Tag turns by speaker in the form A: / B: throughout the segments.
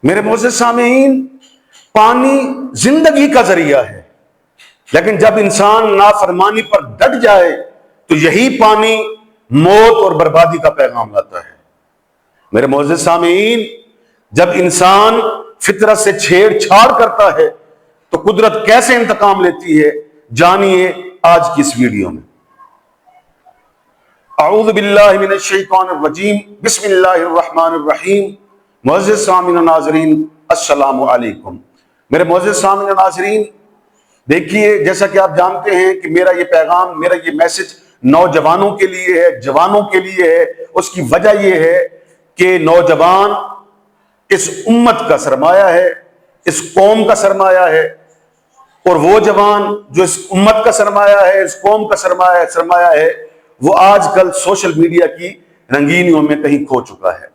A: میرے معزز سامعین، پانی زندگی کا ذریعہ ہے، لیکن جب انسان نافرمانی پر ڈٹ جائے تو یہی پانی موت اور بربادی کا پیغام لاتا ہے۔ میرے معزز سامعین، جب انسان فطرت سے چھیڑ چھاڑ کرتا ہے تو قدرت کیسے انتقام لیتی ہے، جانیے آج کی اس ویڈیو میں۔ اعوذ باللہ من الشیطان الرجیم، بسم اللہ الرحمن الرحیم۔ معزز سامعین و ناظرین، السلام علیکم۔ میرے معزز سامعین و ناظرین، دیکھیے، جیسا کہ آپ جانتے ہیں کہ میرا یہ پیغام، میرا یہ میسج نوجوانوں کے لیے ہے، جوانوں کے لیے ہے۔ اس کی وجہ یہ ہے کہ نوجوان اس امت کا سرمایہ ہے، اس قوم کا سرمایہ ہے، اور وہ جوان جو اس امت کا سرمایہ ہے، اس قوم کا سرمایہ ہے، وہ آج کل سوشل میڈیا کی رنگینیوں میں کہیں کھو چکا ہے۔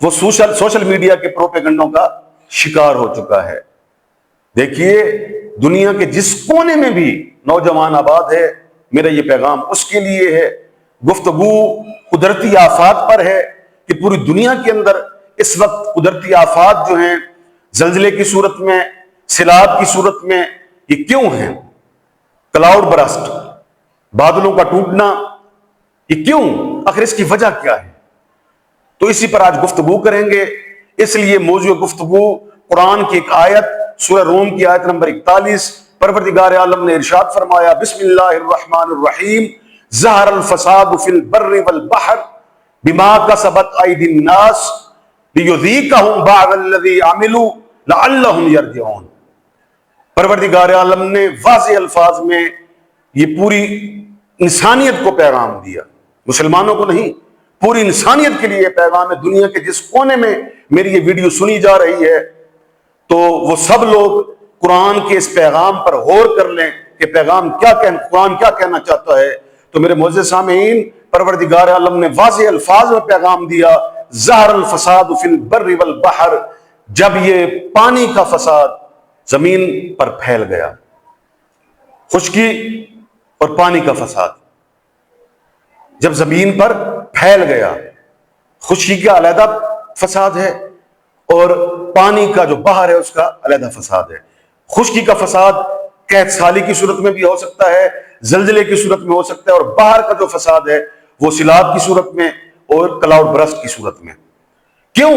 A: وہ سوشل میڈیا کے پروپیگنڈوں کا شکار ہو چکا ہے۔ دیکھیے، دنیا کے جس کونے میں بھی نوجوان آباد ہے، میرا یہ پیغام اس کے لیے ہے۔ گفتگو قدرتی آفات پر ہے کہ پوری دنیا کے اندر اس وقت قدرتی آفات جو ہیں، زلزلے کی صورت میں، سیلاب کی صورت میں، یہ کیوں ہیں؟ کلاؤڈ برسٹ، بادلوں کا ٹوٹنا، یہ کیوں؟ آخر اس کی وجہ کیا ہے؟ تو اسی پر آج گفتگو کریں گے۔ اس لیے موضوع گفتگو قرآن کی ایک آیت، سورہ روم کی آیت نمبر 41۔ پروردگار عالم نے ارشاد فرمایا، بسم اللہ الرحمن الرحیم، ظہر الفساد فی البر والبحر بما کسبت ایدی الناس لیذیقہم بعض الذی عملوا لعلہم یرجعون۔ پروردگار عالم نے واضح الفاظ میں یہ پوری انسانیت کو پیغام دیا، مسلمانوں کو نہیں، پوری انسانیت کے لیے پیغام ہے۔ دنیا کے جس کونے میں میری یہ ویڈیو سنی جا رہی ہے تو وہ سب لوگ قرآن کے اس پیغام پر غور کر لیں کہ قرآن کیا کہنا چاہتا ہے۔ تو میرے معزز سامعین، پروردگار عالم نے واضح الفاظ میں پیغام دیا، ظہر الفساد فی البر والبحر، جب یہ پانی کا فساد زمین پر پھیل گیا، خشکی اور پانی کا فساد جب زمین پر پھیل گیا، خشکی کا علیحدہ فساد ہے اور پانی کا جو بہر ہے اس کا علیحدہ فساد ہے۔ خشکی کا فساد قحط سالی کی صورت میں بھی ہو سکتا ہے، زلزلے کی صورت میں ہو سکتا ہے، اور بہر کا جو فساد ہے وہ سیلاب کی صورت میں اور کلاؤڈ برسٹ کی صورت میں۔ کیوں؟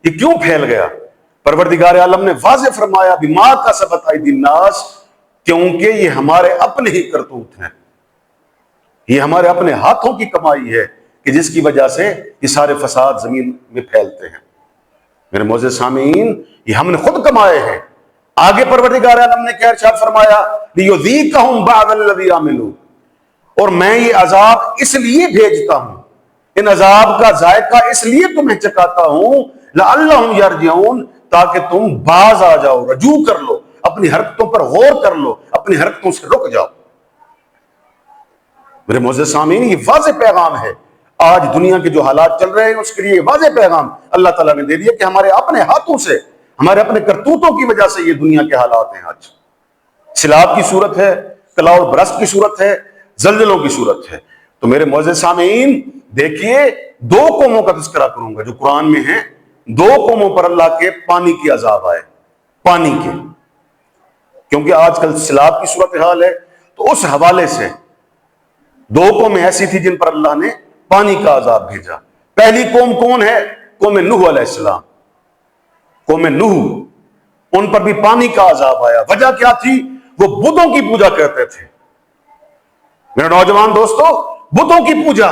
A: یہ کیوں پھیل گیا؟ پروردگار عالم نے واضح فرمایا، بما کسبت ایدی الناس، کیونکہ یہ ہمارے اپنے ہی کرتوت ہیں، یہ ہمارے اپنے ہاتھوں کی کمائی ہے کہ جس کی وجہ سے یہ سارے فساد زمین میں پھیلتے ہیں۔ میرے معزز سامعین، یہ ہم نے خود کمائے ہیں۔ آگے پروردگار عالم نے کیا ارشاد فرمایا، لیذیقہم بعض الذی عملوا، اور میں یہ عذاب اس لیے بھیجتا ہوں، ان عذاب کا ذائقہ اس لیے تمہیں چکھاتا ہوں، لعلہم یرجعون، تاکہ تم باز آ جاؤ، رجوع کر لو، اپنی حرکتوں پر غور کر لو، اپنی حرکتوں سے رک جاؤ۔ میرے معزز سامعین، یہ واضح پیغام ہے۔ آج دنیا کے جو حالات چل رہے ہیں اس کے لیے واضح پیغام اللہ تعالیٰ نے دے دیا کہ ہمارے اپنے ہاتھوں سے، ہمارے اپنے کرتوتوں کی وجہ سے یہ دنیا کے حالات ہیں۔ آج سیلاب کی صورت ہے، کلاؤڈ برسٹ کی صورت ہے، زلزلوں کی صورت ہے۔ تو میرے معزز سامعین، دیکھیے، دو قوموں کا تذکرہ کروں گا جو قرآن میں ہیں۔ دو قوموں پر اللہ کے پانی کی عذاب آئے، پانی کے، کیونکہ آج کل سیلاب کی صورتحال ہے، تو اس حوالے سے دو قومیں ایسی تھی جن پر اللہ نے پانی کا عذاب بھیجا۔ پہلی قوم کون ہے؟ قوم نوح علیہ السلام۔ قوم نوح، ان پر بھی پانی کا عذاب آیا۔ وجہ کیا تھی؟ وہ بتوں کی پوجا کرتے تھے۔ میرے نوجوان دوستو، بتوں کی پوجا،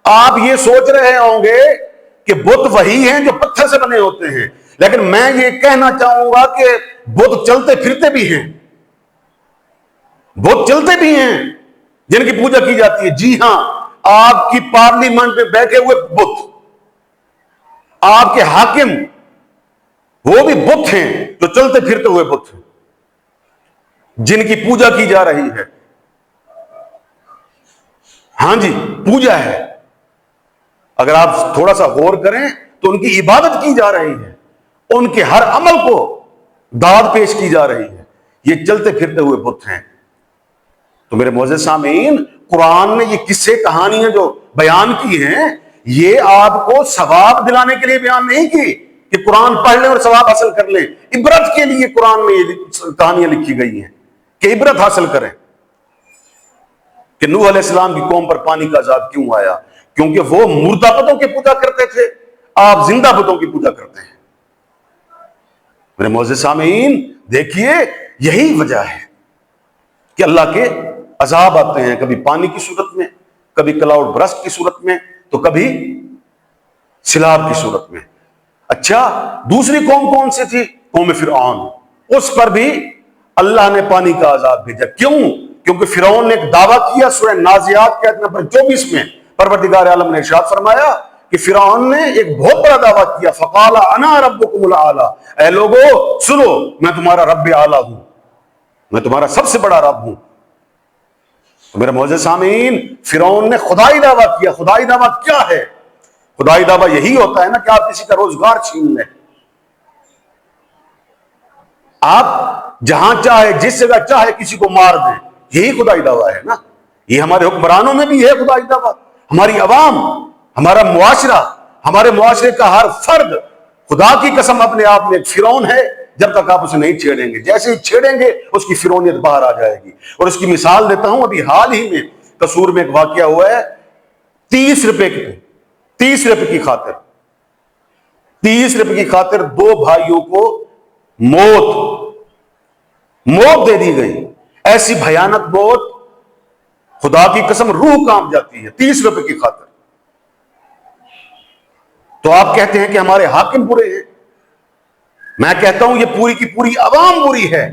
A: آپ یہ سوچ رہے ہوں گے کہ بت وہی ہیں جو پتھر سے بنے ہوتے ہیں، لیکن میں یہ کہنا چاہوں گا کہ بت چلتے پھرتے بھی ہیں، بت چلتے بھی ہیں جن کی پوجا کی جاتی ہے۔ جی ہاں، آپ کی پارلیمنٹ میں بیٹھے ہوئے بت، آپ کے حاکم، وہ بھی بت ہیں، جو چلتے پھرتے ہوئے بت ہیں جن کی پوجا کی جا رہی ہے۔ ہاں جی، پوجا ہے۔ اگر آپ تھوڑا سا غور کریں تو ان کی عبادت کی جا رہی ہے، ان کے ہر عمل کو داد پیش کی جا رہی ہے۔ یہ چلتے پھرتے ہوئے بت ہیں۔ تو میرے معزز سامعین، قرآن نے یہ قصے کہانیاں جو بیان کی ہیں، یہ آپ کو ثواب دلانے کے لیے بیان نہیں کی، کہ قرآن پڑھ لیں اور ثواب حاصل کر لیں. عبرت کے لیے قرآن میں یہ کہانیاں لکھی گئی ہیں کہ عبرت حاصل کریں کہ نوح علیہ السلام کی قوم پر پانی کا عذاب کیوں آیا. کیونکہ وہ مردہ بتوں کی پوجا کرتے تھے، آپ زندہ بتوں کی پوجا کرتے ہیں. میرے معزز سامعین، دیکھیے یہی وجہ ہے کہ اللہ کے عذاب آتے ہیں، کبھی پانی کی صورت میں، کبھی کلاؤڈ برسٹ کی صورت میں، تو کبھی سیلاب کی صورت میں. اچھا، دوسری قوم کون سی تھی؟ قوم فرعون. اس پر بھی اللہ نے پانی کا عذاب بھیجا. کیوں؟ کیونکہ فرعون نے ایک دعویٰ کیا. سورہ نازعات کی آیت نمبر 24 میں پروردگار عالم نے ارشاد فرمایا کہ فرعون نے ایک بہت بڑا دعویٰ کیا، فقال انا ربکم الاعلی، اے لوگو سنو، میں تمہارا رب اعلیٰ ہوں، میں تمہارا سب سے بڑا رب ہوں. تو میرے معزز سامعین، فرعون نے خدائی دعویٰ کیا. خدائی دعویٰ کیا ہے؟ خدائی دعویٰ یہی ہوتا ہے نا کہ آپ کسی کا روزگار چھین لیں، آپ جہاں چاہے جس جگہ چاہے کسی کو مار دیں. یہی خدائی دعویٰ ہے نا. یہ ہمارے حکمرانوں میں بھی ہے خدائی دعویٰ. ہماری عوام، ہمارا معاشرہ، ہمارے معاشرے کا ہر فرد خدا کی قسم اپنے آپ میں ایک فرعون ہے جب تک آپ اسے نہیں چھیڑیں گے. جیسے ہی چھیڑیں گے اس کی فرعونیت باہر آ جائے گی. اور اس کی مثال دیتا ہوں. ابھی حال ہی میں قصور میں ایک واقعہ ہوا ہے. 30 روپے کی خاطر 30 روپے کی خاطر 2 بھائیوں کو موت دے دی گئی. ایسی بھیانک موت، خدا کی قسم روح کانپ جاتی ہے 30 روپے کی خاطر. تو آپ کہتے ہیں کہ ہمارے حاکم برے ہیں. میں کہتا ہوں یہ پوری کی پوری عوام بری ہے.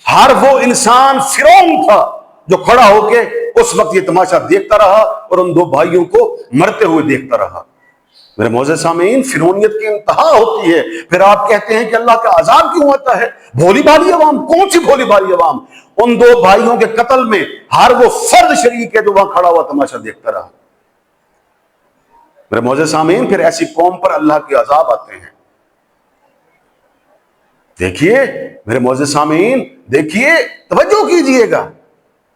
A: ہر وہ انسان فرعون تھا جو کھڑا ہو کے اس وقت یہ تماشا دیکھتا رہا اور ان 2 بھائیوں کو مرتے ہوئے دیکھتا رہا. میرے معزز سامعین، فرعونیت کی انتہا ہوتی ہے. پھر آپ کہتے ہیں کہ اللہ کا عذاب کیوں آتا ہے؟ بھولی بھالی عوام. کون سی بھولی بھالی عوام؟ ان 2 بھائیوں کے قتل میں ہر وہ فرد شریک ہے جو وہاں کھڑا ہوا تماشا دیکھتا رہا. میرے معزز سامعین، پھر ایسی قوم پر اللہ کے عذاب آتے ہیں. دیکھیے میرے معزز سامعین، دیکھیے، توجہ کیجئے گا.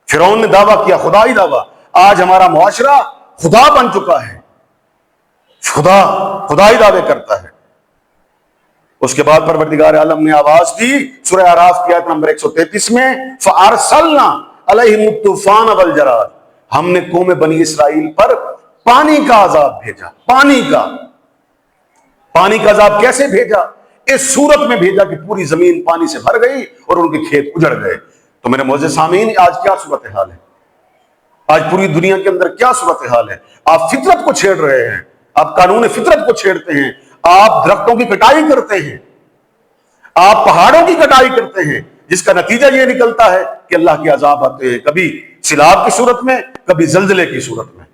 A: فرعون نے دعویٰ کیا، خدائی دعویٰ. آج ہمارا معاشرہ خدا بن چکا ہے. خدائی دعوے کرتا ہے. اس کے بعد پروردگار عالم نے آواز دی سورہ اعراف کی آیت نمبر 133 میں، فَأَرْسَلْنَا عَلَيْهِمُ الطُّوفَانَ وَالْجَرَادَ، ہم نے قوم بنی اسرائیل پر پانی کا عذاب بھیجا. پانی کا عذاب کیسے بھیجا؟ اس صورت میں بھیجا کہ پوری زمین پانی سے بھر گئی اور ان کے کھیت اجڑ گئے. تو میرے معزز سامعین، آج کیا صورتحال ہے؟ آج پوری دنیا کے اندر کیا صورتحال ہے؟ آپ فطرت کو چھیڑ رہے ہیں، آپ قانون فطرت کو چھیڑتے ہیں، آپ درختوں کی کٹائی کرتے ہیں، آپ پہاڑوں کی کٹائی کرتے ہیں، جس کا نتیجہ یہ نکلتا ہے کہ اللہ کے عذاب آتے ہیں، کبھی سیلاب کی صورت میں، کبھی زلزلے کی صورت میں.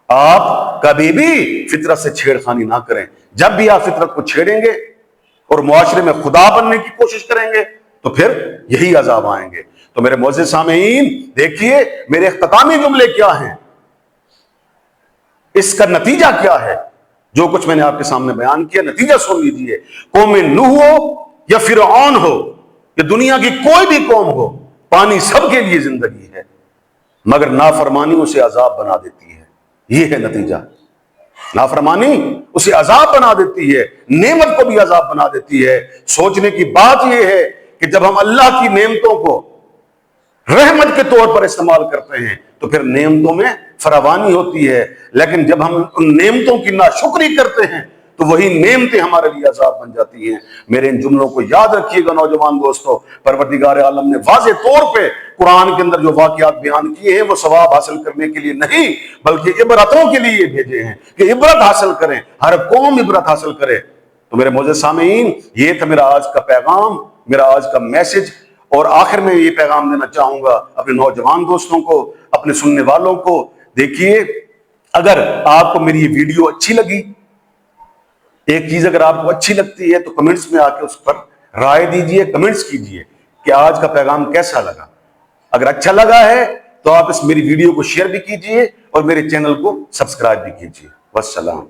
A: آپ کبھی بھی فطرت سے چھیڑ خانی نہ کریں. جب بھی آپ فطرت کو چھیڑیں گے اور معاشرے میں خدا بننے کی کوشش کریں گے تو پھر یہی عذاب آئیں گے. تو میرے معزز سامعین، دیکھیے میرے اختتامی جملے کیا ہیں، اس کا نتیجہ کیا ہے. جو کچھ میں نے آپ کے سامنے بیان کیا، نتیجہ سن لیجئے. قوم نوح ہو یا فرعون ہو یا دنیا کی کوئی بھی قوم ہو، پانی سب کے لیے زندگی ہے، مگر نافرمانی اسے عذاب بنا دیتی ہے. یہ ہے نتیجہ. نافرمانی اسے عذاب بنا دیتی ہے، نعمت کو بھی عذاب بنا دیتی ہے. سوچنے کی بات یہ ہے کہ جب ہم اللہ کی نعمتوں کو رحمت کے طور پر استعمال کرتے ہیں تو پھر نعمتوں میں فراوانی ہوتی ہے، لیکن جب ہم ان نعمتوں کی ناشکری کرتے ہیں تو وہی نعمتیں ہمارے لیے عذاب بن جاتی ہیں. میرے ان جملوں کو یاد رکھیے گا نوجوان دوستو. پروردگار عالم نے واضح طور پہ قرآن کے اندر جو واقعات بیان کیے ہیں وہ ثواب حاصل کرنے کے لیے نہیں بلکہ عبرتوں کے لیے بھیجے ہیں کہ عبرت حاصل کریں، ہر قوم عبرت حاصل کرے. تو میرے معزز سامعین، یہ تھا میرا آج کا پیغام، میرا آج کا میسج. اور آخر میں یہ پیغام دینا چاہوں گا اپنے نوجوان دوستوں کو، اپنے سننے والوں کو. دیکھیے، اگر آپ کو میری یہ ویڈیو اچھی لگی، ایک چیز اگر آپ کو اچھی لگتی ہے تو کمنٹس میں آ کے اس پر رائے دیجئے، کمنٹس کیجئے کہ آج کا پیغام کیسا لگا. اگر اچھا لگا ہے تو آپ اس میری ویڈیو کو شیئر بھی کیجئے اور میرے چینل کو سبسکرائب بھی کیجئے. والسلام.